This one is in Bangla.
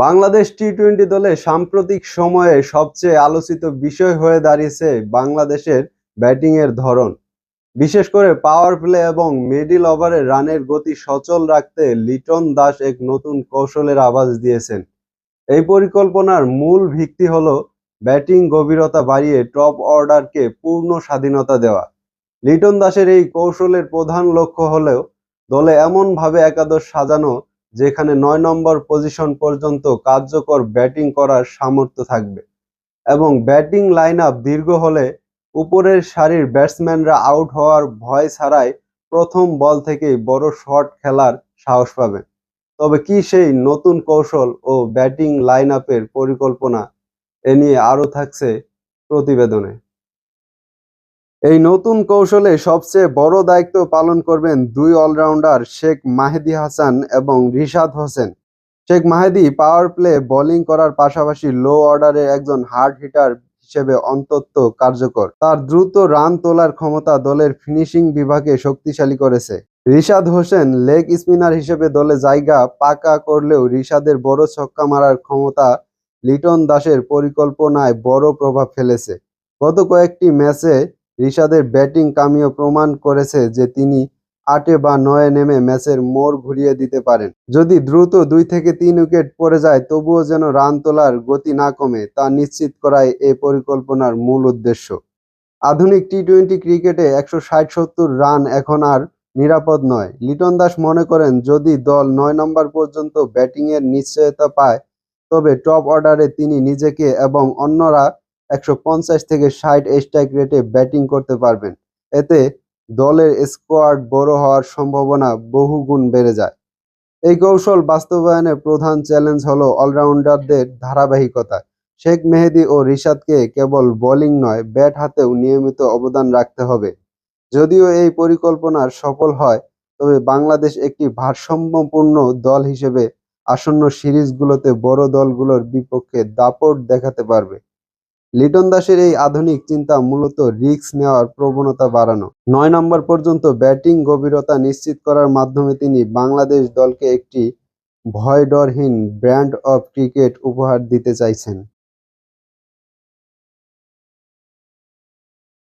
বাংলাদেশ টি-টোয়েন্টি দলে সাম্প্রতিক সময়ে সবচেয়ে আলোচিত বিষয় হয়ে দাঁড়িয়েছে বাংলাদেশের ব্যাটিংয়ের ধরন। বিশেষ করে পাওয়ার প্লে এবং মিডল ওভারে রানের গতি সচল রাখতে লিটন দাস এক নতুন কৌশলের আভাস দিয়েছেন। এই পরিকল্পনার মূল ভিত্তি হলো ব্যাটিং গভীরতা বাড়িয়ে টপ অর্ডারকে পূর্ণ স্বাধীনতা দেওয়া। লিটন দাসের এই কৌশলের প্রধান লক্ষ্য হলো দলে এমনভাবে একাদশ সাজানো যেখানে ৯ নম্বর পজিশন পর্যন্ত কার্যকর ব্যাটিং করার সামর্থ্য থাকবে এবং ব্যাটিং লাইন আপ দীর্ঘ হলে উপরের সারির ব্যাটসম্যানরা আউট হওয়ার ভয় ছাড়াই প্রথম বল থেকেই বড় শট খেলার সাহস পাবেন। তবে কি সেই নতুন কৌশল ও ব্যাটিং লাইন আপের পরিকল্পনা, এ নিয়ে আরও থাকছে প্রতিবেদনে। এই নতুন কৌশলে সবচেয়ে বড় দায়িত্ব পালন করবেন দুই অলরাউন্ডার শেখ মাহেদী হাসান এবং Rishad Hossain. Sheikh মাহেদী power play bowling করার পাশাপাশি লো অর্ডারে একজন হার্ড হিটার হিসেবে অন্তত কার্যকর। তার দ্রুত রান তোলার ক্ষমতা দলের ফিনিশিং বিভাগে শক্তিশালী করেছে। রিশাদ হোসেন লেগ স্পিনার হিসেবে দলে জায়গা পাকা করলেও রিশাদের বড় ছক্কা মারার ক্ষমতা লিটন দাসের পরিকল্পনায় বড় প্রভাব ফেলেছে। গত কয়েকটি ম্যাচে রিশাদের ব্যাটিং কামিও প্রমাণ করেছে যে তিনি ৮ বা ৯ নেমে ম্যাচের মোড় ঘুরিয়ে দিতে পারেন। যদি দ্রুত ২ থেকে ৩ উইকেট পড়ে যায় তবুও যেন রান তোলার গতি না কমে, তা নিশ্চিত করাই এই পরিকল্পনার মূল উদ্দেশ্য। আধুনিক টি-টোয়েন্টি ক্রিকেটে ১৬০-৭০ রান এখন আর নিরাপদ নয়। লিটন দাস মনে করেন যদি দল ৯ নম্বর পর্যন্ত ব্যাটিংয়ের নিশ্চয়তা পায় তবে টপ অর্ডারে তিনি নিজেকে এবং অন্যরা ১৫০ থেকে ৬০ স্ট্রাইক রেটে ব্যাটিং করতে পারবেন। এতে দলের স্কোয়াড বড় হওয়ার সম্ভাবনা বহুগুণ বেড়ে যায়। এই কৌশল বাস্তবায়নে প্রধান চ্যালেঞ্জ হলো অলরাউন্ডারদের ধারাবাহিকতা। শেখ মেহেদী ও রিশাদকে কেবল বোলিং নয়, ব্যাট হাতেও নিয়মিত অবদান রাখতে হবে। যদিও এই পরিকল্পনার সফল হয় তবে বাংলাদেশ একটি ভারসাম্যপূর্ণ দল হিসেবে আসন্ন সিরিজগুলোতে বড় দলগুলোর বিপক্ষে দাপট দেখাতে পারবে। লিটন দাসের এই আধুনিক চিন্তা মূলত রিস্ক নেওয়ার প্রবণতা বাড়ানো। ৯ নম্বর পর্যন্ত ব্যাটিং গভীরতা নিশ্চিত করার মাধ্যমে তিনি বাংলাদেশ দলকে একটি ভয়-ডরহীন ব্র্যান্ড অফ ক্রিকেট উপহার দিতে চাইছেন।